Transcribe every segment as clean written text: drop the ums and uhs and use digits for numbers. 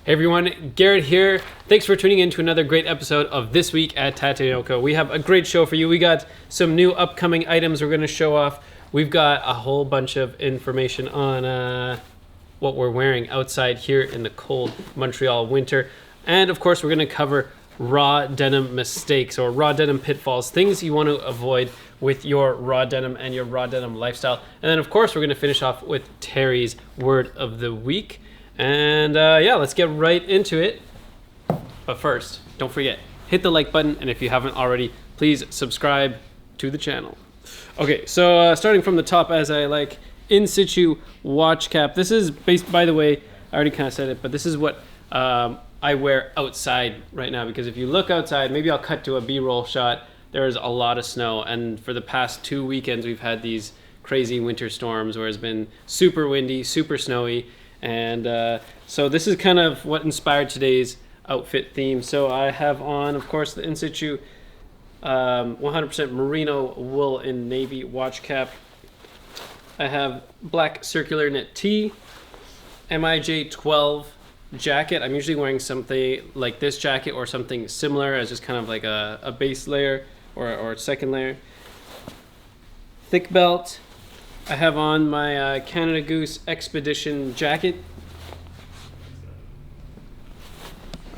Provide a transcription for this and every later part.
Hey everyone, Garrett here. Thanks for tuning in to another great episode of This Week at Tate Yoko. We have a great show for you. We got some new upcoming items we're going to show off. We've got a whole bunch of information on what we're wearing outside here in the cold Montreal winter. And of course, we're going to cover raw denim mistakes or raw denim pitfalls, things you want to avoid with your raw denim and your raw denim lifestyle. And then of course, we're going to finish off with Terry's word of the week. And yeah, let's get right into it. But first, don't forget, hit the like button. And if you haven't already, please subscribe to the channel. Okay, so starting from the top as I like, in situ watch cap. This is based, by the way, I already kind of said it, but this is what I wear outside right now. Because if you look outside, maybe I'll cut to a B-roll shot. There's a lot of snow. And for the past 2 weekends, we've had these crazy winter storms where it's been super windy, super snowy. And so this is kind of what inspired today's outfit theme. So I have on, of course, the in situ 100% merino wool in navy watch cap. I have black circular knit tee, MIJ 12 jacket. I'm usually wearing something like this jacket or something similar as just kind of like a base layer or a second layer. Thick belt. I have on my Canada Goose Expedition jacket.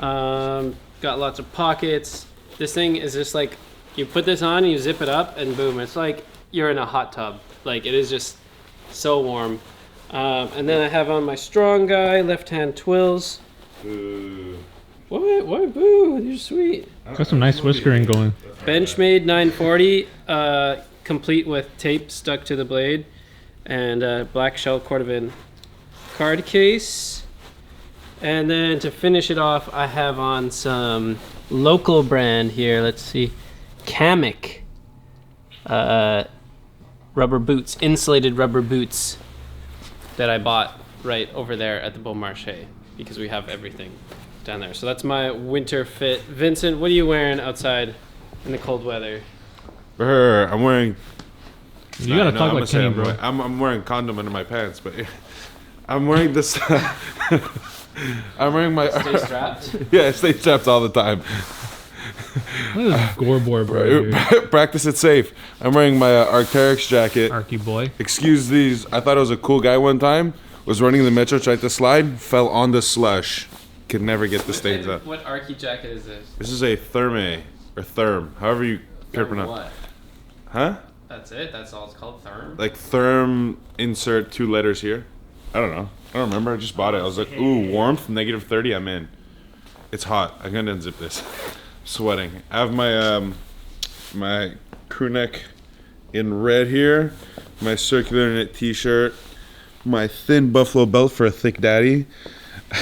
Got lots of pockets. This thing is just like, you put this on, you zip it up, and boom, it's like you're in a hot tub. Like, it is just so warm. And then I have on my Strong Guy left-hand twills. Boo. What? Why boo? You're sweet. Got some nice whiskering going. Benchmade 940, complete with tape stuck to the blade. And black shell cordovan card case. And then to finish it off, I have on some local brand here. Let's see. Kamek rubber boots, insulated rubber boots that I bought right over there at the Beaumarchais because we have everything down there. So that's my winter fit. Vincent, what are you wearing outside in the cold weather? I'm wearing... You gotta talk like Kenny, bro. I'm wearing condom under my pants, but I'm wearing this. I'm wearing my. Stay strapped? Yeah, stay strapped all the time. Look at this gore boy, bro. Practice it safe. I'm wearing my Arc'teryx jacket. Arky boy. Excuse these. I thought I was a cool guy one time. Was running the metro, tried to slide, fell on the slush. Could never get the stains out. What Arky jacket is this? This is a Therme or Therm, however you pronounce. What? Huh? That's it? That's all it's called? Therm? Like Therm, insert 2 letters here. I don't know. I don't remember. I just bought it. I was like, ooh, warmth, -30. I'm in. It's hot. I'm gonna unzip this. Sweating. I have my my crew neck in red here. My circular knit t-shirt. My thin buffalo belt for a thick daddy.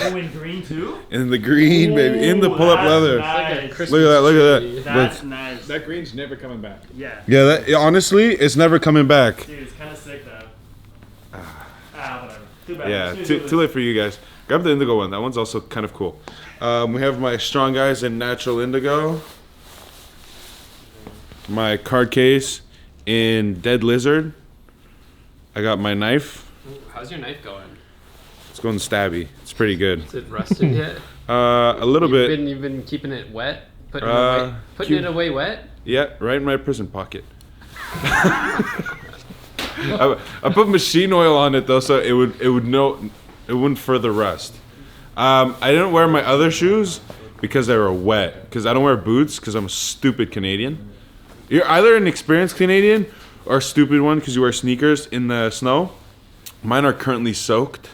Oh, in green too? In the green, baby. In the pull-up leather. Nice. Like Look at that. Look at that. That's nice. That green's never coming back. Yeah. Yeah, that, honestly, it's never coming back. Dude, it's kind of sick though. Whatever. Too bad. Yeah, too late for you guys. Grab the indigo one. That one's also kind of cool. We have my Strong Guys in natural indigo. My card case in dead lizard. I got my knife. How's your knife going? It's going stabby. It's pretty good. Is it rusted yet? A little bit. You've been keeping it wet? Putting Keep- it away wet? Yeah, right in my prison pocket. I put machine oil on it though, so it wouldn't further rust. I didn't wear my other shoes because they were wet. Because I don't wear boots because I'm a stupid Canadian. You're either an experienced Canadian or a stupid one because you wear sneakers in the snow. Mine are currently soaked,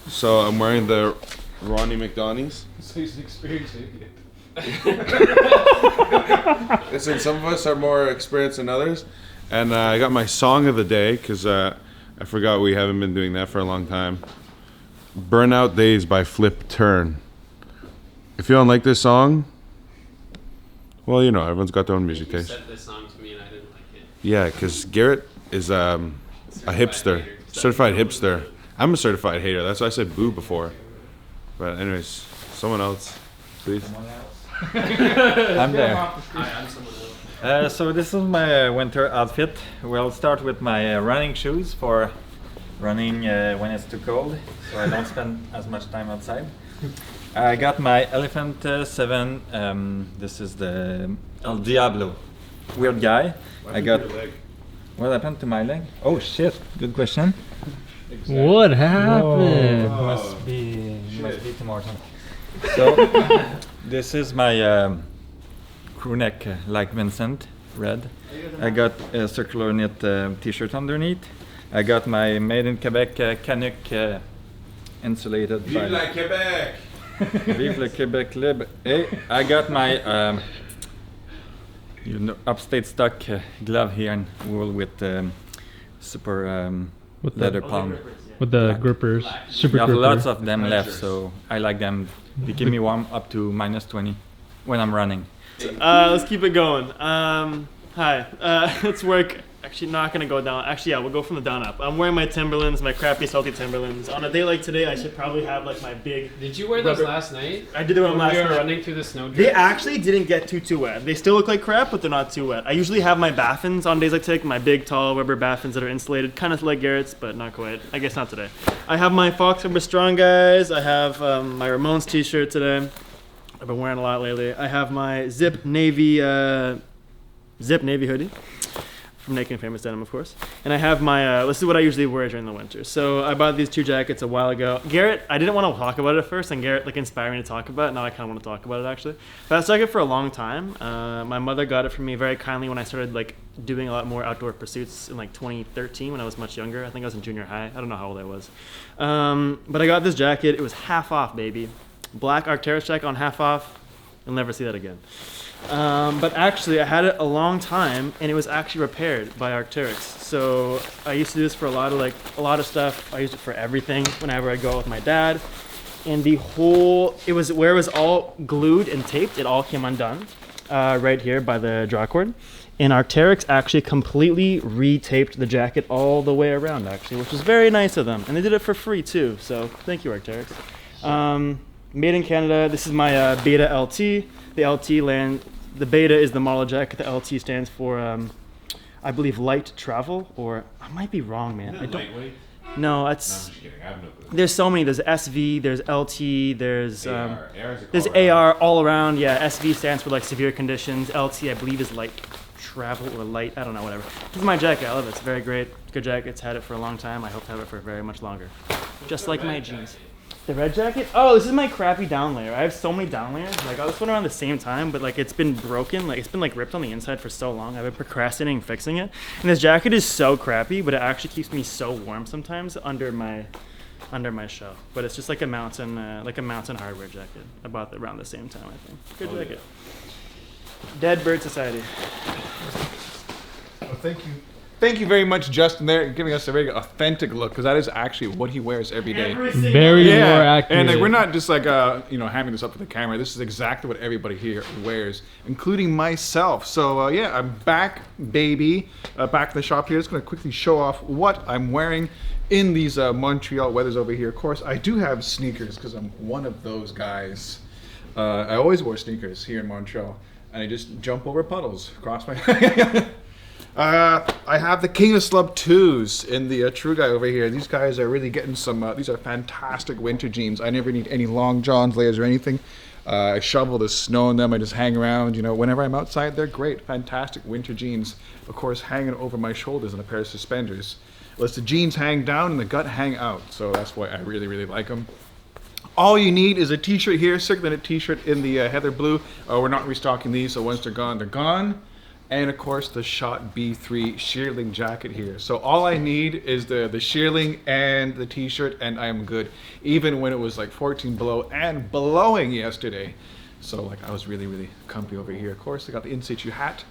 so I'm wearing the Ronnie McDonald's. So he's an experienced idiot. Listen, some of us are more experienced than others. And I got my song of the day because I forgot we haven't been doing that for a long time. Burnout Days by Flip Turn. If you don't like this song, well, you know, everyone's got their own music You taste. sent this song to me and I didn't like it. Yeah, because Garrett is a hipster. hater. Certified hipster. I'm a certified hater. That's why I said boo before. But anyways, someone else, please. I'm there. I'm someone else. So this is my winter outfit. We'll start with my running shoes for running when it's too cold, so I don't spend as much time outside. I got my Elephant 7. This is the El Diablo. Weird guy. I got. What happened to my leg? Oh shit! Good question. What happened? Must be tomorrow. So this is my crew neck, like Vincent, red. I got a circular knit t-shirt underneath. I got my made in Quebec Canuck insulated. Vive la Quebec! Vive le Quebec libre. Hey, I got my upstate stock glove here in wool with super With the- leather palm. With the grippers, super We have gripper. lots of them left, so I like them. They keep me warm up to -20 when I'm running. Let's keep it going. Hi. Let's work. Actually, not gonna go down. Actually, yeah, we'll go from the down up. I'm wearing my Timberlands, my crappy salty Timberlands. On a day like today, I should probably have like my big. Did you wear those Rubber- last night? I did them When last we were night. running through the snow. They drift? actually didn't get too wet. They still look like crap, but they're not too wet. I usually have my baffins on days like today, my big tall rubber baffins that are insulated, kind of like Garrett's, but not quite. I guess not today. I have my Fox Rubber Strong Guys. I have my Ramones t-shirt today. I've been wearing a lot lately. I have my Zip Navy hoodie. From Naked and Famous Denim, of course. And I have my, this is what I usually wear during the winter. So I bought these 2 jackets a while ago. Garrett, I didn't want to talk about it at first, and Garrett like inspired me to talk about it. Now I kind of want to talk about it actually. But I had this jacket for a long time. My mother got it for me very kindly when I started like doing a lot more outdoor pursuits in like 2013 when I was much younger. I think I was in junior high. I don't know how old I was. But I got this jacket. It was half off, baby. Black Arc'teryx jacket on half off. You'll never see that again. But actually, I had it a long time, and it was actually repaired by Arc'teryx. So I used to do this for a lot of stuff. I used it for everything whenever I go with my dad. And where it was all glued and taped, it all came undone right here by the draw cord. And Arc'teryx actually completely retaped the jacket all the way around, actually, which was very nice of them. And they did it for free too. So thank you, Arc'teryx. Made in Canada. This is my Beta LT. The Beta is the model jacket. The LT stands for, I believe, light travel, or I might be wrong, man. I don't. Lightweight? No, I'm it's. just kidding. I have no clue. There's so many. There's SV. There's LT. There's AR. AR is a there's call around. AR all around. Yeah, SV stands for like severe conditions. LT, I believe, is light travel or light. I don't know. Whatever. This is my jacket. I love it. It's very great. Good jacket. It's had it for a long time. I hope to have it for very much longer. Just like my jeans. The red jacket? Oh, this is my crappy down layer. I have so many down layers. Like, I got this one around the same time, but like it's been broken. Like it's been like ripped on the inside for so long. I've been procrastinating fixing it. And this jacket is so crappy, but it actually keeps me so warm sometimes under my shell. But it's just like a mountain hardware jacket. I bought it around the same time, I think. Good jacket. Dead Bird Society. Oh, thank you. Thank you very much, Justin, there, giving us a very authentic look, because that is actually what he wears every day. Very more accurate. And like, we're not just like hamming this up for the camera. This is exactly what everybody here wears, including myself. So yeah, I'm back, baby, back in the shop here. Just gonna quickly show off what I'm wearing in these Montreal weathers over here. Of course, I do have sneakers because I'm one of those guys. I always wear sneakers here in Montreal, and I just jump over puddles, cross my. I have the King of Slub 2s in the True Guy over here. These guys are really getting some, these are fantastic winter jeans. I never need any long johns, layers, or anything. I shovel the snow in them. I just hang around, whenever I'm outside. They're great, fantastic winter jeans. Of course, hanging over my shoulders in a pair of suspenders. Lets the jeans hang down and the gut hang out. So that's why I really, really like them. All you need is a t-shirt here, circular knit t-shirt in the heather blue. We're not restocking these, so once they're gone, they're gone. And of course the Shot B3 shearling jacket here. So all I need is the shearling and the t-shirt, and I'm good. Even when it was like 14 below and blowing yesterday. So like I was really, really comfy over here. Of course I got the in situ hat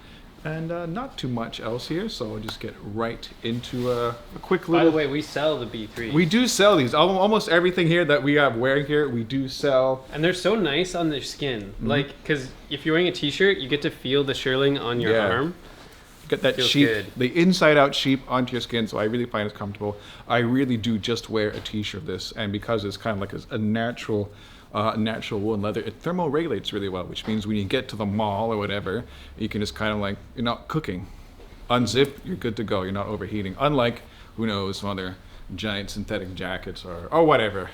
and not too much else here. So I'll just get right into a quick By little. the way, we sell the B3. We do sell these. Almost everything here that we have wearing here, we do sell. And they're so nice on their skin. Like, because if you're wearing a t-shirt, you get to feel the shearling on your Yeah. arm. Get that Feels sheep, good. the inside out sheep onto your skin, so I really find it comfortable. I really do just wear a t-shirt of this, and because it's kind of like a natural wool and leather, it thermoregulates really well, which means when you get to the mall or whatever, you can just kind of like, you're not cooking. Unzip, you're good to go, you're not overheating. Unlike, who knows, some other giant synthetic jackets or whatever.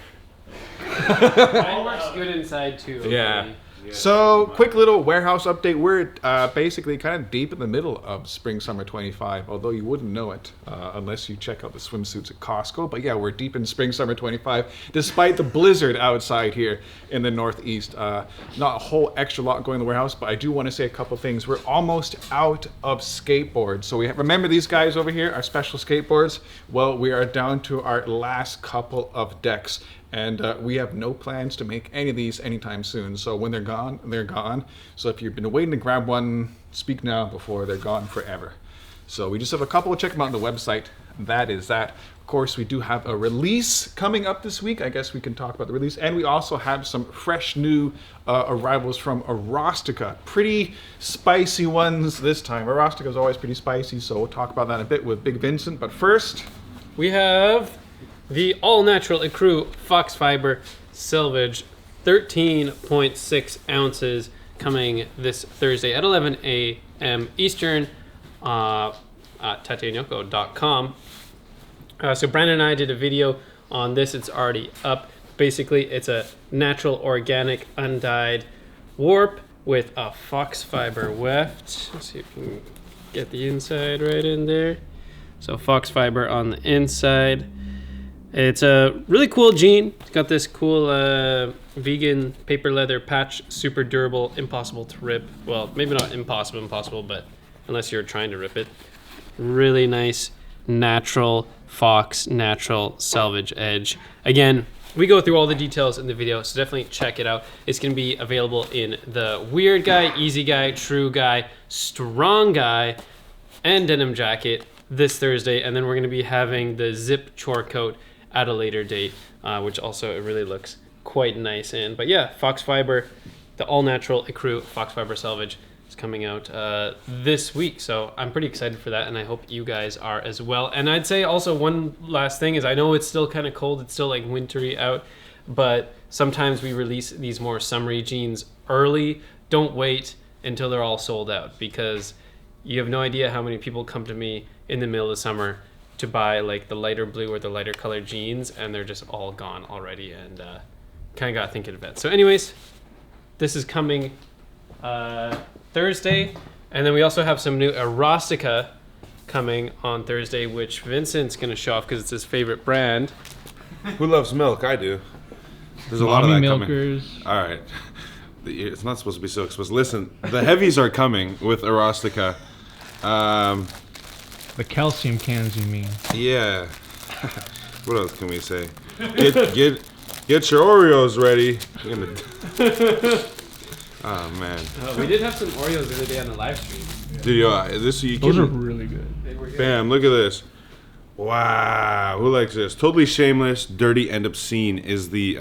Mine works good inside too. Yeah. Okay. So, quick little warehouse update. We're basically kind of deep in the middle of spring summer 25, although you wouldn't know it unless you check out the swimsuits at Costco. But yeah, we're deep in spring summer 25, despite the blizzard outside here in the Northeast. Not a whole extra lot going in the warehouse, but I do want to say a couple things. We're almost out of skateboards. So remember these guys over here, our special skateboards? Well, we are down to our last couple of decks. And we have no plans to make any of these anytime soon. So when they're gone, they're gone. So if you've been waiting to grab one, speak now before they're gone forever. So we just have a couple. Check them out on the website. That is that. Of course, we do have a release coming up this week. I guess we can talk about the release. And we also have some fresh new arrivals from Erostika. Pretty spicy ones this time. Erostika is always pretty spicy, so we'll talk about that in a bit with Big Vincent. But first, We have the all-natural ecru fox fiber selvage, 13.6 ounces, coming this Thursday at 11 a.m. Eastern at tateyoko.com. So Brandon and I did a video on this. It's already up. Basically, it's a natural, organic, undyed warp with a fox fiber weft. Let's see if we can get the inside right in there. So fox fiber on the inside. It's a really cool jean. It's got this cool vegan paper leather patch, super durable, impossible to rip. Well, maybe not impossible, but unless you're trying to rip it. Really nice, natural fox, natural selvage edge. Again, we go through all the details in the video, so definitely check it out. It's going to be available in the weird guy, easy guy, true guy, strong guy, and denim jacket this Thursday. And then we're going to be having the zip chore coat at a later date, which also it really looks quite nice in. But yeah, fox fiber, the all natural ecru fox fiber selvage is coming out this week. So I'm pretty excited for that, and I hope you guys are as well. And I'd say also one last thing is, I know it's still kind of cold, it's still like wintry out, but sometimes we release these more summery jeans early. Don't wait until they're all sold out, because you have no idea how many people come to me in the middle of summer to buy like the lighter blue or the lighter colored jeans, and they're just all gone already, and kind of got to think in advance. So anyways, this is coming Thursday, and then we also have some new Erostika coming on Thursday, which Vincent's going to show off because it's his favorite brand. Who loves milk? I do. There's a lot of that milkers. coming. All right. It's not supposed to be so exposed. Listen, the heavies are coming with Erostika. The calcium cans, you mean? Yeah. What else can we say? Get your Oreos ready. Oh man. We did have some Oreos the other day on the live stream. Dude, you Those are can. really good. They were good. Bam! Look at this. Wow. Who likes this? Totally shameless, dirty, and obscene is the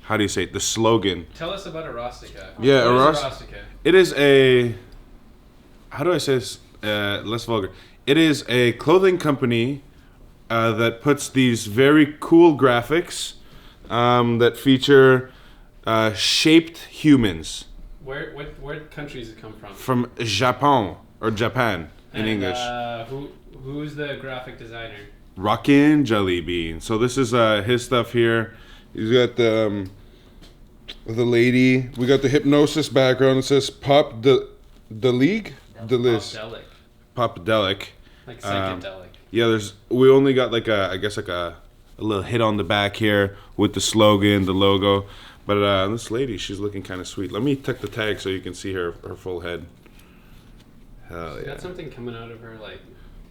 how do you say it? The slogan. Tell us about Erostika. Yeah, What is Erostika? It is a. How do I say this? Less vulgar. It is a clothing company that puts these very cool graphics that feature shaped humans What countries it come from? from Japan or Japan in English. Who's the graphic designer? Rockin' Jelly Bean. So this is his stuff here. He's got the lady. We got the hypnosis background. It says Pop the League. The list. Popdelic. Like psychedelic. Yeah, we only got like a little hit on the back here with the slogan, the logo. But this lady, she's looking kind of sweet. Let me tuck the tag so you can see her full head. Hell yeah. Got something coming out of her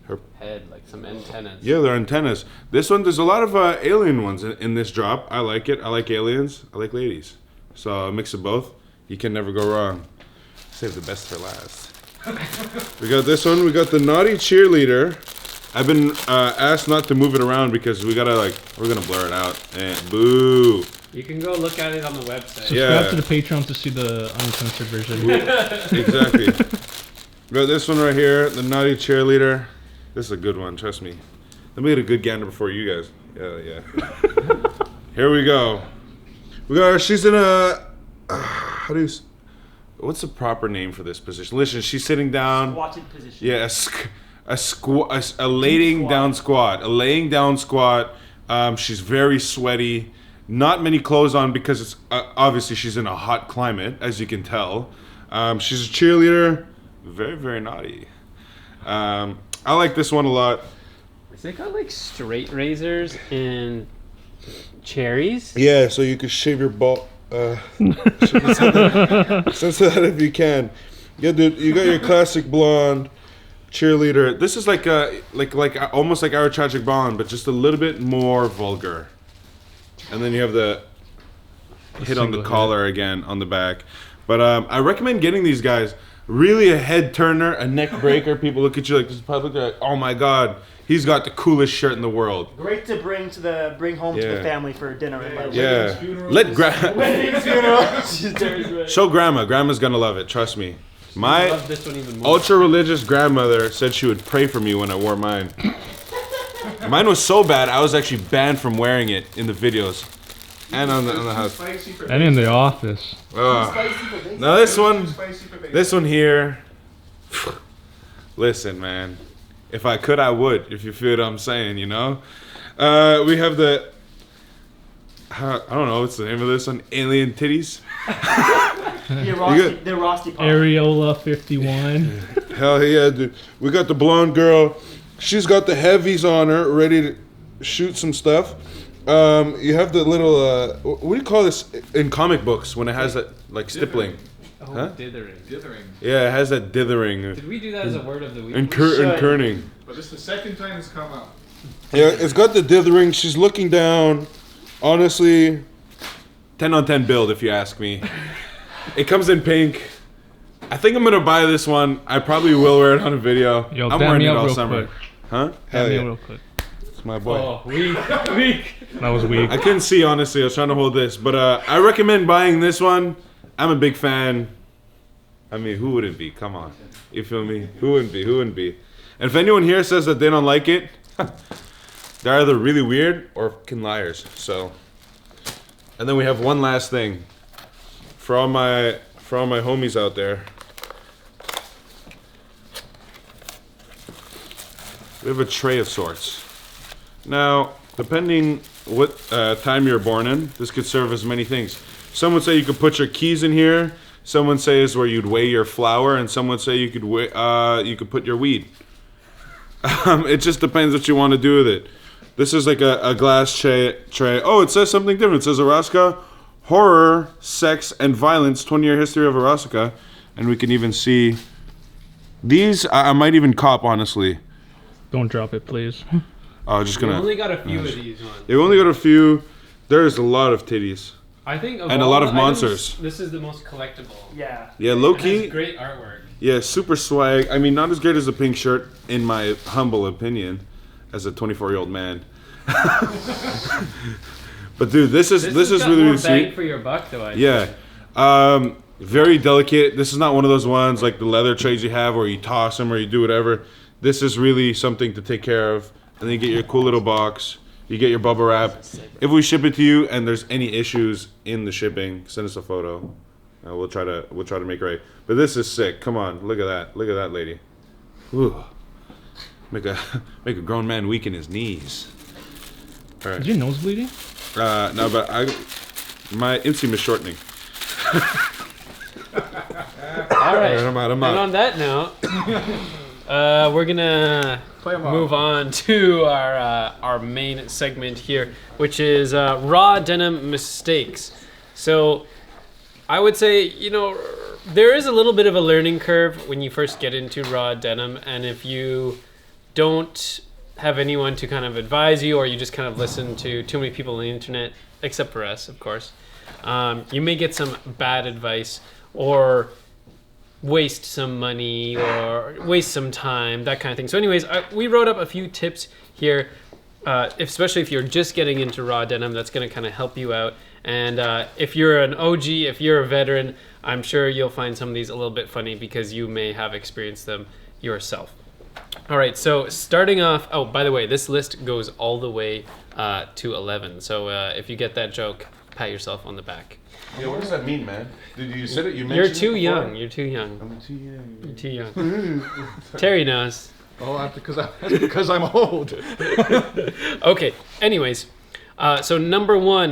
Her head, like some antennas. Yeah, they're antennas. This one, there's a lot of alien ones in this drop. I like it. I like aliens. I like ladies. So a mix of both. You can never go wrong. Save the best for last. We got this one. We got the naughty cheerleader. I've been asked not to move it around because we're gonna blur it out. And boo. You can go look at it on the website. Subscribe to the Patreon to see the uncensored version. Exactly. We got this one right here, the naughty cheerleader. This is a good one, trust me. Let me get a good gander before you guys. Yeah. Here we go. We got her. She's in a. What's the proper name for this position? Listen, she's sitting down. Squatted position. Yeah, a laying down squat. A laying down squat. She's very sweaty. not many clothes on because it's obviously she's in a hot climate, as you can tell. She's a cheerleader, very, very naughty. I like this one a lot. Has it got like straight razors and cherries? Yeah, so you could shave your ball. Censor that if you can. Yeah, dude, you got your classic blonde cheerleader. This is like almost like our tragic blonde, but just a little bit more vulgar. And then you have the hit on the collar again on the back. But I recommend getting these guys. Really a head turner, a neck breaker. People look at you like this public. They're like, oh my god, he's got the coolest shirt in the world. Great to bring home to the family for dinner. Yeah. Show grandma. Grandma's gonna love it. Trust me. My love this one even more. ultra religious grandmother said she would pray for me when I wore mine. Mine was so bad I was actually banned from wearing it in the videos and on the house. And in the office. Now this one here. Listen, man. If I could, I would. If you feel what I'm saying, you know. We have the. I don't know what's the name of this one. Alien titties. The Rusty Pop. Areola 51. Hell yeah, dude. We got the blonde girl. She's got the heavies on her, ready to shoot some stuff. You have the little, what do you call this in comic books when it has that, like, stippling? Oh, Huh? dithering. Yeah, it has that dithering. Did we do that as a word of the week? And kerning. But this is the second time it's come up. Yeah, it's got the dithering. She's looking down. Honestly, 10 on 10 build, if you ask me. It comes in pink. I think I'm going to buy this one. I probably will wear it on a video. Yo, I'm damn wearing me it up all real summer. quick. Huh? Damn Hell me yeah. real quick. It's my boy. Oh, weak. That was weak. I couldn't see, honestly. I was trying to hold this. But I recommend buying this one. I'm a big fan. I mean, who wouldn't be? Come on. You feel me? Who wouldn't be? And if anyone here says that they don't like it, they're either really weird or fucking liars. So, and then we have one last thing. For all my homies out there. We have a tray of sorts. Now, depending what time you're born in, this could serve as many things. Some would say you could put your keys in here. Some would say is where you'd weigh your flour, and some would say you could put your weed. It just depends what you want to do with it. This is like a glass tray. Oh, it says something different. It says Erostika, horror, sex, and violence, 20-year history of Erostika. And we can even see these. I might even cop, honestly. Don't drop it, please. Oh, just We gonna. only got a few of these ones. They've only got a few. There's a lot of titties. I think of And a all lot of the items, monsters. This is the most collectible. Yeah. Yeah, low It key. has great artwork. Yeah, super swag. I mean, not as great as the pink shirt, in my humble opinion, as a 24-year-old man. But dude, this is got really more really bang sweet. for your buck, though. I Yeah, very delicate. This is not one of those ones like the leather trays you have where you toss them or you do whatever. This is really something to take care of, and then you get your cool little box. You get your bubble wrap. If we ship it to you and there's any issues in the shipping, send us a photo. We'll try to make it right. But this is sick. Come on, look at that. Look at that lady. Ooh. Make a grown man weaken his knees. All right. Is your nose bleeding? No, but my inseam is shortening. All right. I'm out. And on that note, we're gonna move on to our main segment here, which is raw denim mistakes. So, I would say, there is a little bit of a learning curve when you first get into raw denim, and if you don't have anyone to kind of advise you, or you just kind of listen to too many people on the internet, except for us, of course, you may get some bad advice, or waste some money, or waste some time, that kind of thing. So anyways, we wrote up a few tips here, especially if you're just getting into raw denim, that's going to kind of help you out. And if you're an OG, if you're a veteran, I'm sure you'll find some of these a little bit funny because you may have experienced them yourself. All right, so starting off, oh, by the way, this list goes all the way to 11. So if you get that joke, pat yourself on the back. Yeah, what does that mean, man? Did you said it? You You're too young. You're too young. I'm too young. You're too young. Terry knows. Oh, that's because I'm old. Okay, anyways, So number one,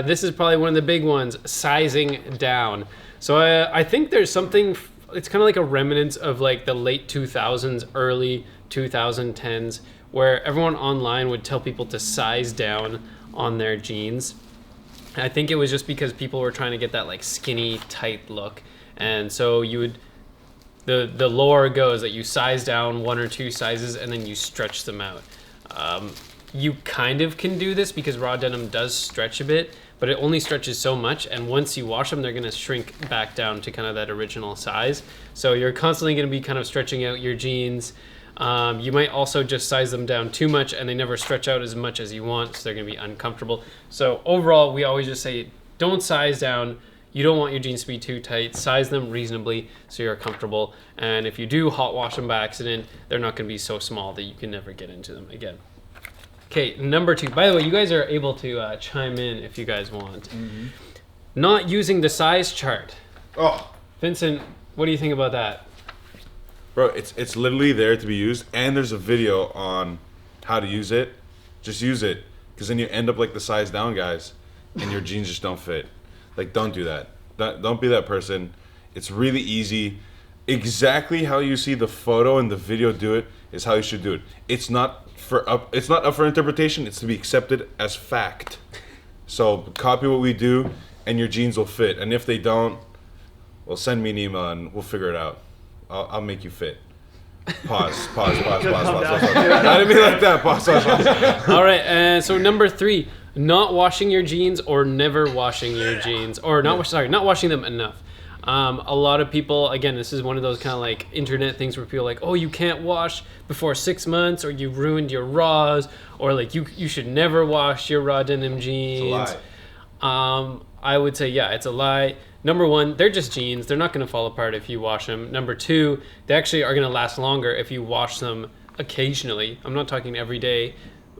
this is probably one of the big ones, sizing down. So I think there's something, it's kind of like a remnant of like the late 2000s, early 2010s, where everyone online would tell people to size down on their jeans. I think it was just because people were trying to get that like skinny, tight look. And so you would, the lore goes that you size down 1 or 2 sizes and then you stretch them out. You kind of can do this because raw denim does stretch a bit, but it only stretches so much, and once you wash them, they're going to shrink back down to kind of that original size. So you're constantly going to be kind of stretching out your jeans. You might also just size them down too much, and they never stretch out as much as you want, so they're going to be uncomfortable. So overall, we always just say, don't size down. You don't want your jeans to be too tight. Size them reasonably so you're comfortable. And if you do hot wash them by accident, they're not going to be so small that you can never get into them again. Okay, number 2. By the way, you guys are able to chime in if you guys want. Mm-hmm. Not using the size chart. Oh, Vincent, what do you think about that? bro, it's literally there to be used, and there's a video on how to use it. Just use it, because then you end up like the size down guys, and your jeans just don't fit. Like, don't do that. Don't be that person. It's really easy. Exactly how you see the photo and the video do it is how you should do it. It's not up for interpretation. It's to be accepted as fact. So copy what we do, and your jeans will fit. And if they don't, well, send me an email and we'll figure it out. I'll make you fit. Pause. I didn't mean like that. Pause. All right, and so number 3, not washing your jeans or never washing your jeans, or not washing them enough. A lot of people, again, this is one of those kind of like internet things where people are like, oh, you can't wash before 6 months, or you ruined your raws, or like you should never wash your raw denim jeans. It's a lie. I would say, yeah, it's a lie. Number 1, they're just jeans. They're not going to fall apart if you wash them. Number 2, they actually are going to last longer if you wash them occasionally. I'm not talking every day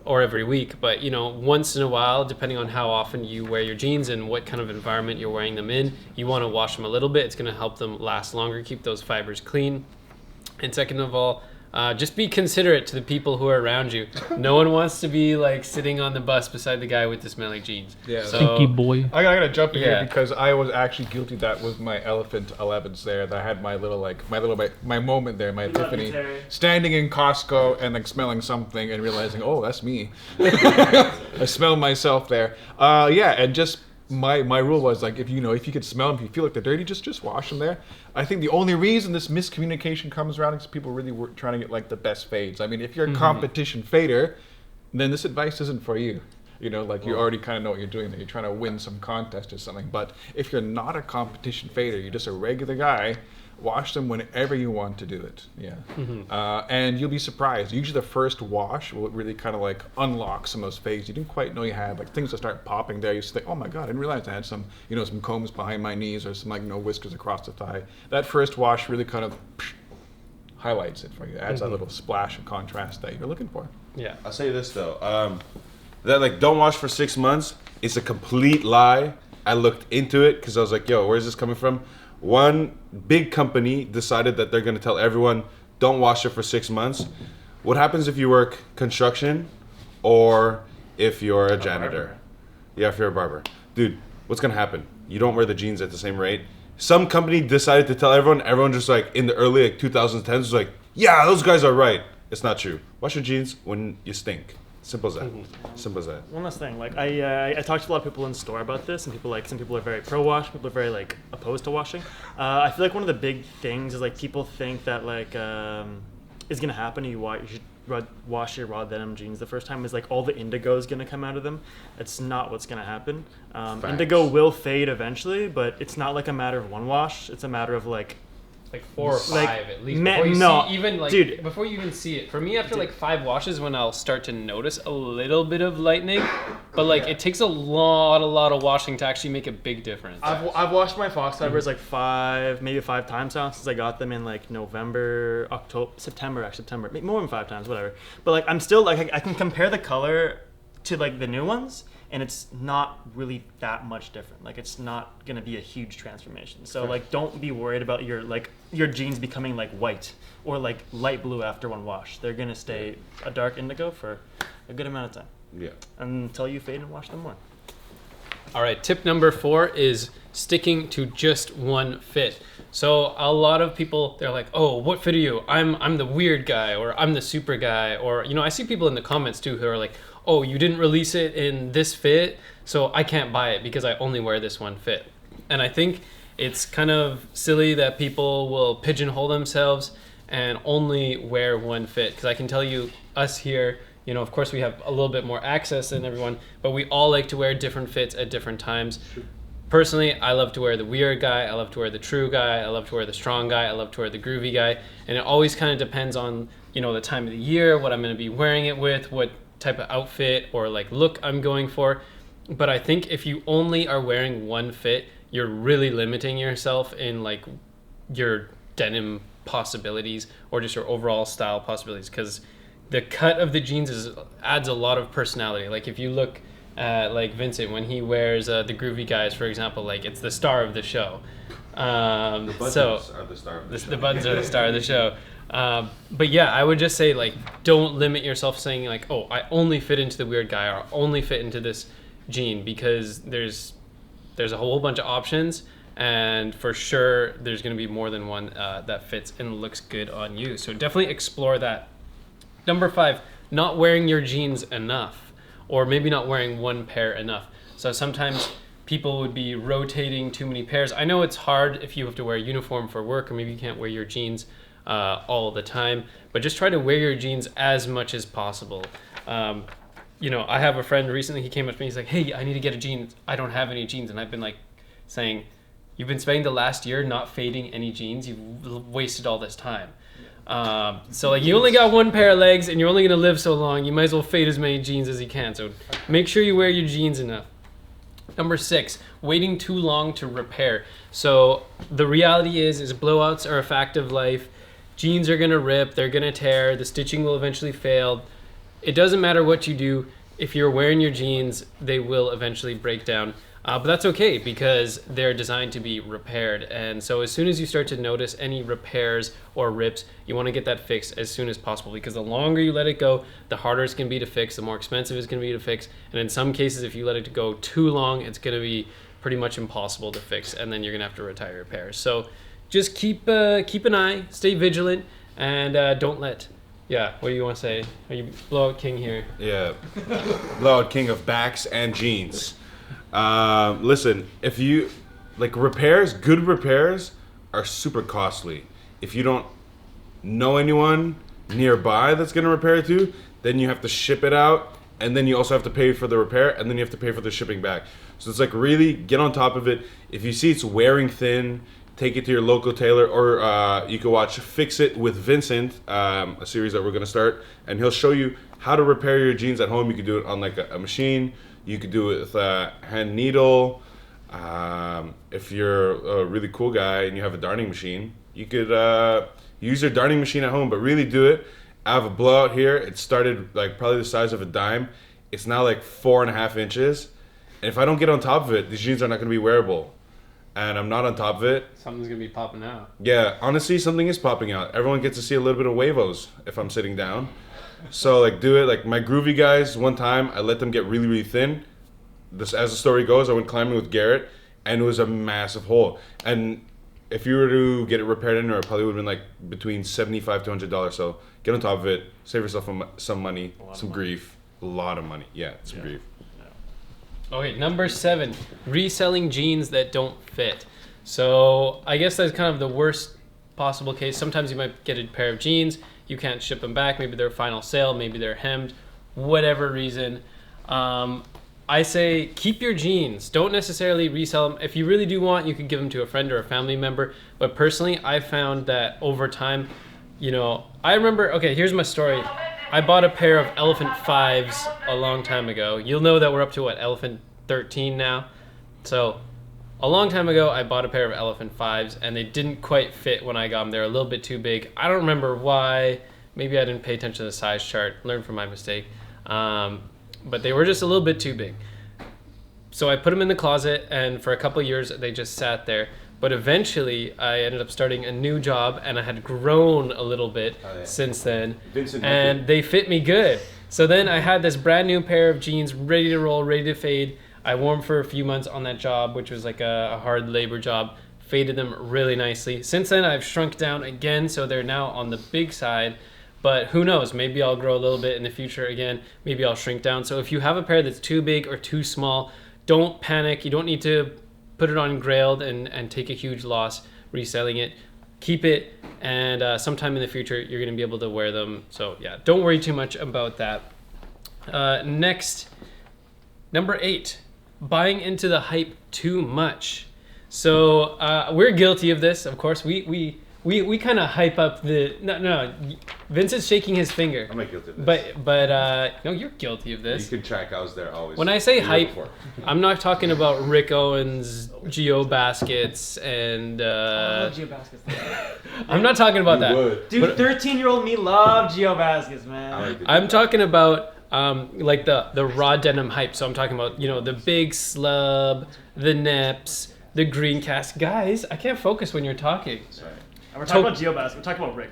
or every week, but once in a while, depending on how often you wear your jeans and what kind of environment you're wearing them in, you want to wash them a little bit. It's going to help them last longer, keep those fibers clean. And second of all, just be considerate to the people who are around you. No one wants to be like sitting on the bus beside the guy with the smelly jeans. Yeah. Stinky boy. I gotta jump in Yeah. here because I was actually guilty of that with my elephant 11s there. That I had my moment there, my epiphany, standing in Costco and like smelling something and realizing, oh, that's me. I smell myself there. And just my rule was like, if you could smell them, if you feel like they're dirty, just wash them there. I think the only reason this miscommunication comes around is people really were trying to get like the best fades. I mean, if you're a competition fader, then this advice isn't for you. You already kind of know what you're doing there. You're trying to win some contest or something. But if you're not a competition fader, you're just a regular guy, wash them whenever you want to do it. Yeah. And you'll be surprised. Usually the first wash will really kind of like unlock some of those fades you didn't quite know you had. Like things will start popping there. You say, oh my God, I didn't realize I had some, some combs behind my knees or some whiskers across the thigh. That first wash really kind of highlights it for you. Adds that little splash of contrast that you're looking for. Yeah. I'll say this though, that like don't wash for 6 months. It's a complete lie. I looked into it because I was like, yo, where's this coming from? One big company decided that they're going to tell everyone, don't wash it for 6 months. What happens if you work construction or if you're a janitor? Yeah, if you're a barber. Dude, what's going to happen? You don't wear the jeans at the same rate. Some company decided to tell everyone just like in the early 2010s was like, yeah, those guys are right. It's not true. Wash your jeans when you stink. Simple as that. Simple as that. One last thing, like I talked to a lot of people in the store about this, and some people are very pro wash, people are very like opposed to washing. I feel like one of the big things is like people think that like is gonna happen if you should wash your raw denim jeans the first time is like all the indigo is gonna come out of them. It's not what's gonna happen. Indigo will fade eventually, but it's not like a matter of one wash. It's a matter of like 4 or 5 like, at least. Before you even see it. For me, after like 5 washes, when I'll start to notice a little bit of lightening, but like it takes a lot of washing to actually make a big difference. I've washed my fox fibers like 5 times now since I got them in like November, September, more than 5 times, whatever. But like I'm still like I can compare the color to like the new ones, and it's not really that much different. Like it's not gonna be a huge transformation. So like don't be worried about your jeans becoming like white or like light blue after one wash. They're gonna stay a dark indigo for a good amount of time. Yeah. until you fade and wash them more. All right, tip number 4 is sticking to just one fit. So a lot of people, they're like, oh, what fit are you? I'm the weird guy, or I'm the super guy, or, I see people in the comments too who are like, oh, you didn't release it in this fit, so I can't buy it because I only wear this one fit. And I think it's kind of silly that people will pigeonhole themselves and only wear one fit. Because I can tell you, us here, of course we have a little bit more access than everyone, but we all like to wear different fits at different times. Personally, I love to wear the weird guy, I love to wear the true guy, I love to wear the strong guy, I love to wear the groovy guy, and it always kind of depends on, the time of the year, what I'm going to be wearing it with, what type of outfit or like look I'm going for. But I think if you only are wearing one fit, you're really limiting yourself in like your denim possibilities or just your overall style possibilities, because the cut of the jeans adds a lot of personality. Like if you look at like Vincent when he wears the groovy guys, for example, like it's the star of the show. The buttons are the star of the show. The buttons are the star of the show. But yeah, I would just say like don't limit yourself saying like, oh, I only fit into the weird guy or only fit into this jean, because there's a whole bunch of options, and for sure there's going to be more than one that fits and looks good on you. So definitely explore that. Number 5, not wearing your jeans enough, or maybe not wearing one pair enough. So sometimes people would be rotating too many pairs. I know it's hard if you have to wear a uniform for work, or maybe you can't wear your jeans all the time, but just try to wear your jeans as much as possible. I have a friend recently, he came up to me, he's like, hey, I need to get a jean. I don't have any jeans. And I've been like saying, you've been spending the last year not fading any jeans. You've wasted all this time. So like you only got one pair of legs and you're only going to live so long. You might as well fade as many jeans as you can. So make sure you wear your jeans enough. Number 6, waiting too long to repair. So the reality is blowouts are a fact of life. Jeans are going to rip, they're going to tear, the stitching will eventually fail. It doesn't matter what you do. If you're wearing your jeans, they will eventually break down. But that's okay, because they're designed to be repaired. And so as soon as you start to notice any repairs or rips, you want to get that fixed as soon as possible, because the longer you let it go, the harder it's going to be to fix, the more expensive it's going to be to fix. And in some cases, if you let it go too long, it's going to be pretty much impossible to fix, and then you're going to have to retire your pair. So just keep an eye, stay vigilant, and don't let... Yeah, what do you want to say? Are you blowout king here? Yeah, blowout king of backs and jeans. Listen, if you like repairs, good repairs are super costly. If you don't know anyone nearby that's gonna repair it too, then you have to ship it out, and then you also have to pay for the repair, and then you have to pay for the shipping back. So it's like really get on top of it. If you see it's wearing thin, take it to your local tailor, or you can watch Fix It with Vincent, a series that we're going to start, and he'll show you how to repair your jeans at home. You could do it on like a machine. You could do it with a hand needle. If you're a really cool guy and you have a darning machine, you could use your darning machine at home, but really do it. I have a blowout here. It started like probably the size of a dime. It's now like 4.5 inches. And if I don't get on top of it, these jeans are not going to be wearable. And I'm not on top of it. Something's gonna be popping out. Yeah, honestly, something is popping out. Everyone gets to see a little bit of huevos if I'm sitting down. So like do it. Like my groovy guys, one time I let them get really, really thin. As the story goes, I went climbing with Garrett, and it was a massive hole. And if you were to get it repaired in there, it probably would have been like between $75 to $100. So get on top of it, save yourself some money, some grief, a lot of money. Yeah, some grief. Okay, number 7, reselling jeans that don't fit. So I guess that's kind of the worst possible case. Sometimes you might get a pair of jeans, you can't ship them back, maybe they're final sale, maybe they're hemmed, whatever reason. I say keep your jeans, don't necessarily resell them. If you really do want, you could give them to a friend or a family member. But personally, I found that over time, I remember, okay, here's my story. I bought a pair of Elephant 5s a long time ago. You'll know that we're up to, Elephant 13 now? So, a long time ago, I bought a pair of Elephant 5s, and they didn't quite fit when I got them. They were a little bit too big. I don't remember why. Maybe I didn't pay attention to the size chart. Learned from my mistake. But they were just a little bit too big. So I put them in the closet, and for a couple years, they just sat there. But eventually, I ended up starting a new job, and I had grown a little bit since then. Vincent, and they fit me good. So then I had this brand new pair of jeans ready to roll, ready to fade. I wore them for a few months on that job, which was like a hard labor job. Faded them really nicely. Since then, I've shrunk down again, so they're now on the big side. But who knows? Maybe I'll grow a little bit in the future again. Maybe I'll shrink down. So if you have a pair that's too big or too small, don't panic. You don't need to put it on grailed and take a huge loss reselling it. Keep it, and sometime in the future, you're going to be able to wear them. So yeah, don't worry too much about that. Next, number 8, buying into the hype too much. So we're guilty of this, of course. We kind of hype up the no. Vincent's shaking his finger. I'm not guilty of this. But no, you're guilty of this. You can check. I was there always. When I say The year hype, before. I'm not talking about Rick Owens, Geo baskets, and GeoBaskets. I'm not talking about that. Would. Dude, 13-year-old me loved GeoBaskets, man. I like the I'm talking about like the raw denim hype. So I'm talking about the big slub, the neps, the green cast. Guys, I can't focus when you're talking. Sorry. And we're talking about GeoBaskets. We're talking about Rick.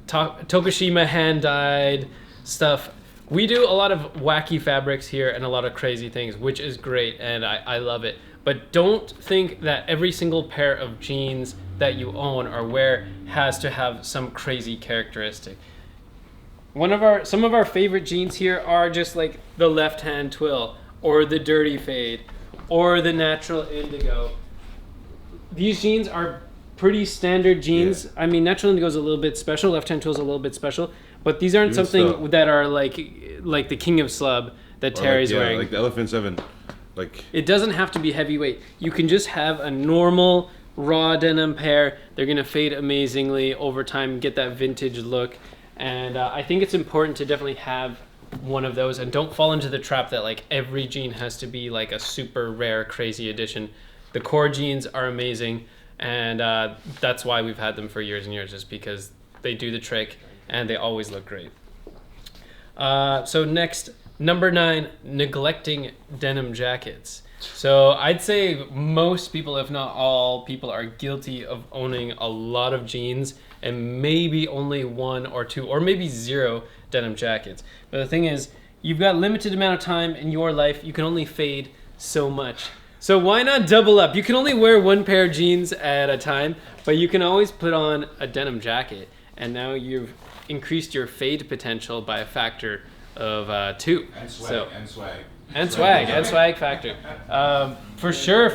Tokushima hand-dyed stuff. We do a lot of wacky fabrics here and a lot of crazy things, which is great, and I love it. But don't think that every single pair of jeans that you own or wear has to have some crazy characteristic. Some of our favorite jeans here are just like the left-hand twill, or the dirty fade, or the natural indigo. These jeans are pretty standard jeans. Yeah. I mean, natural indigo is a little bit special. Left-hand twill is a little bit special, but these aren't Even something still. that are like the King of Slub that Or Terry's like, wearing. like the Elephant 7. Like, It doesn't have to be heavyweight. You can just have a normal raw denim pair. They're gonna fade amazingly over time, get that vintage look, and I think it's important to definitely have one of those, and don't fall into the trap that like every jean has to be like a super rare, crazy edition. The core jeans are amazing, and that's why we've had them for years and years, just because they do the trick and they always look great. So next, number 9, neglecting denim jackets. So I'd say most people, if not all people, are guilty of owning a lot of jeans and maybe only 1 or 2 or maybe 0 denim jackets. But the thing is, you've got limited amount of time in your life. You can only fade so much. So why not double up? You can only wear 1 pair of jeans at a time, but you can always put on a denim jacket. And now you've increased your fade potential by a factor of 2. and swag, So, and swag. and swag factor. For sure,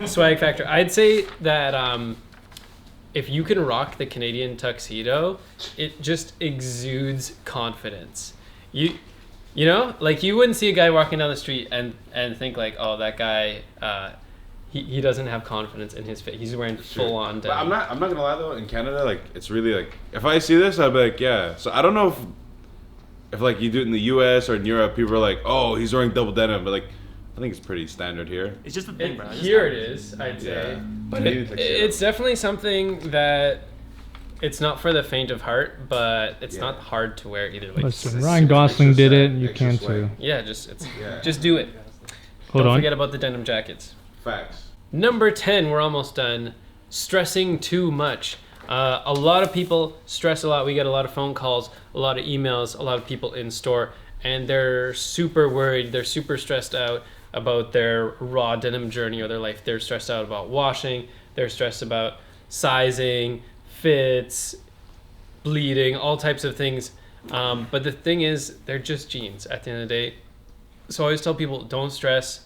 swag factor. I'd say that if you can rock the Canadian tuxedo, it just exudes confidence. You know, like you wouldn't see a guy walking down the street and think like, oh, that guy, he doesn't have confidence in his face. He's wearing full on But denim. I'm not gonna lie though. In Canada, like it's really like if I see this, I'd be like, yeah. So I don't know if like you do it in the U.S. or in Europe, people are like, oh, he's wearing double denim, but like I think it's pretty standard here. It's just a thing, bro. Here it is, I'd say. Yeah. But Canadian tuxedo. it's definitely something that it's not for the faint of heart, but it's Yeah. not hard to wear either. Like, Listen, it's Ryan super Gosling extra did it, set, and you extra can swag. too. yeah, Yeah. just do it. Hold Don't on. forget about the denim jackets. Facts. Number 10, we're almost done. Stressing too much. A lot of people stress a lot. We get a lot of phone calls, a lot of emails, a lot of people in store, and they're super worried. They're super stressed out about their raw denim journey or their life. They're stressed out about washing. They're stressed about sizing, fits, bleeding, all types of things. But the thing is, they're just jeans at the end of the day. So I always tell people, don't stress.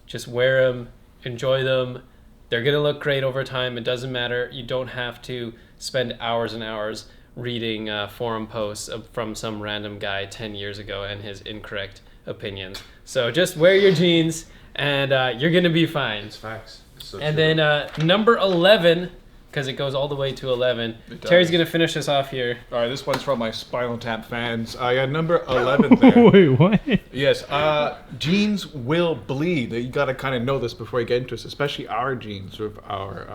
Just wear them. Enjoy them. They're gonna look great over time. It doesn't matter. You don't have to spend hours and hours reading forum posts from some random guy 10 years ago and his incorrect opinions. So just wear your jeans and you're gonna be fine. It's facts. It's so And true. then number 11, because it goes all the way to 11. It Terry's does. gonna finish us off here. All right, this one's from my Spinal Tap fans. I got number 11 there. Wait, what? Yes, jeans will bleed. You gotta kind of know this before you get into this, especially our jeans with our,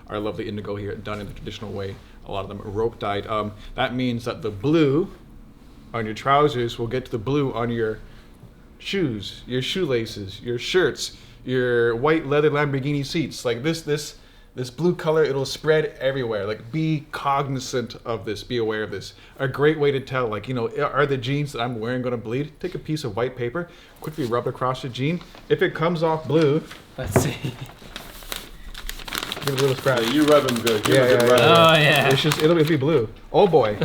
our lovely indigo here, done in the traditional way. A lot of them are rope dyed. That means that the blue on your trousers will get to the blue on your shoes, your shoelaces, your shirts, your white leather Lamborghini seats. Like this This blue color, it'll spread everywhere. Like, be cognizant of this. Be aware of this. A great way to tell, like, you know, are the jeans that I'm wearing going to bleed? Take a piece of white paper, quickly rub it across the jean. If it comes off blue, Let's see. give it a little scratch. You rub them good. Give Yeah, them a good yeah, rub. Oh yeah. It's just, it'll be blue. Oh boy.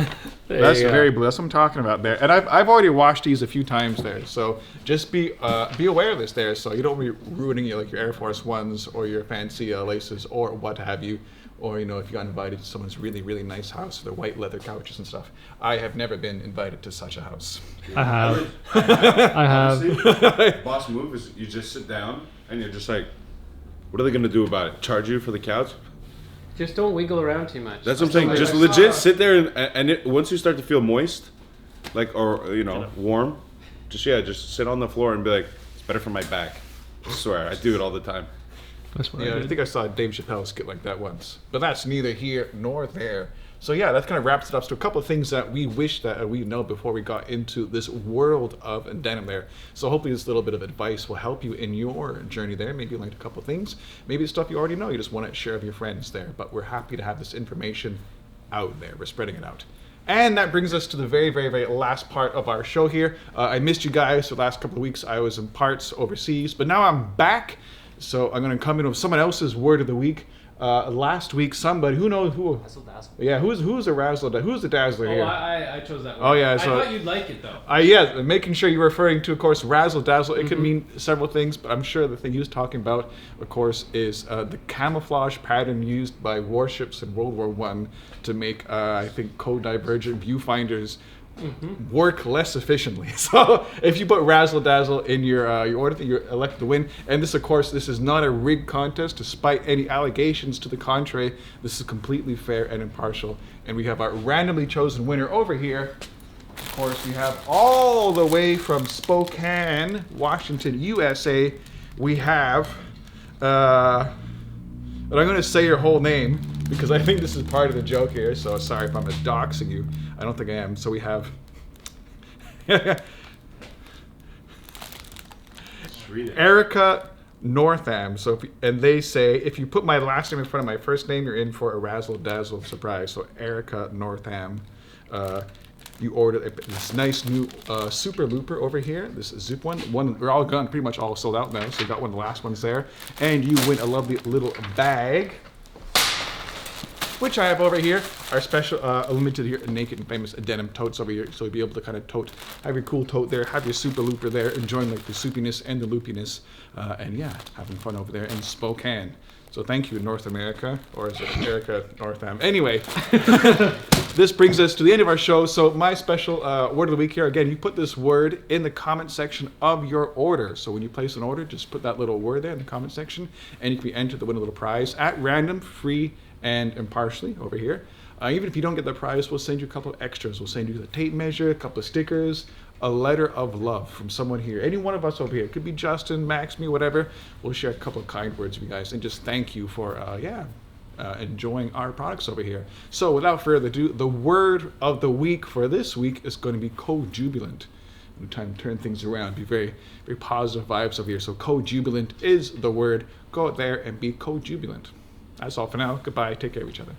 There you go. Very blue. That's what I'm talking about there. And I've already washed these a few times there. So just be aware of this there. So you don't be ruining your Air Force Ones or your fancy laces or what have you. Or, you know, if you got invited to someone's really, really nice house with their white leather couches and stuff. I have never been invited to such a house. I have. I have. Honestly, boss move is you just sit down and you're just like, what are they gonna do about it? Charge you for the couch? Just don't wiggle around too much. That's what I'm saying. Just legit sit there and once you start to feel moist, like, or you know, warm, just sit on the floor and be like, it's better for my back. I swear, I do it all the time. That's what Yeah, I I did. think I saw Dave Chappelle skit like that once. But that's neither here nor there. So yeah, that kind of wraps it up. So a couple of things that we wish that we know before we got into this world of denim there. So hopefully this little bit of advice will help you in your journey there. Maybe you learned a couple of things. Maybe it's stuff you already know. You just want to share with your friends there. But we're happy to have this information out there. We're spreading it out. And that brings us to the very, very, very last part of our show here. I missed you guys for the last couple of weeks. I was in parts overseas, but now I'm back. So I'm going to come in with someone else's word of the week. Last week, somebody, who knows who? Yeah, who's the razzler? Who's the dazzler here? I chose that one. Oh, yeah, I so- thought you'd like it though. Yeah, making sure you're referring to, of course, razzle dazzle. It could mean several things, but I'm sure the thing he was talking about, of course, is the camouflage pattern used by warships in World War I to make, I think, code-divergent viewfinders work less efficiently. So if you put razzle dazzle in your order, you're elected to win. And this, of course, this is not a rigged contest, despite any allegations to the contrary. This is completely fair and impartial. And we have our randomly chosen winner over here. Of course, we have all the way from Spokane, Washington, USA. We have, and I'm going to say your whole name because I think this is part of the joke here. So sorry if I'm doxing you. I don't think I am. So we have Erica Northam. So and they say if you put my last name in front of my first name, you're in for a razzle dazzle surprise. So Erica Northam. You ordered this nice new Super Looper over here. This Zip one. We're all gone, pretty much all sold out now. So you got one of the last ones there, and you win a lovely little bag, which I have over here. Our special limited here, naked and famous denim totes over here. So you'll be able to kind of have your cool tote there, have your Super Looper there, enjoying like the soupiness and the loopiness, and yeah, having fun over there in Spokane. So thank you, North America, or is it America, Northam? Anyway, this brings us to the end of our show. So my special word of the week here, again, you put this word in the comment section of your order. So when you place an order, just put that little word there in the comment section, and you can be entered to win a little prize at random, free, and impartially over here. Even if you don't get the prize, we'll send you a couple of extras. We'll send you the tape measure, a couple of stickers, a letter of love from someone here. Any one of us over here. It could be Justin, Max, me, whatever. We'll share a couple of kind words with you guys and just thank you for, enjoying our products over here. So without further ado, the word of the week for this week is going to be co-jubilant. Time to turn things around. Be very, very positive vibes over here. So co-jubilant is the word. Go out there and be co-jubilant. That's all for now. Goodbye. Take care of each other.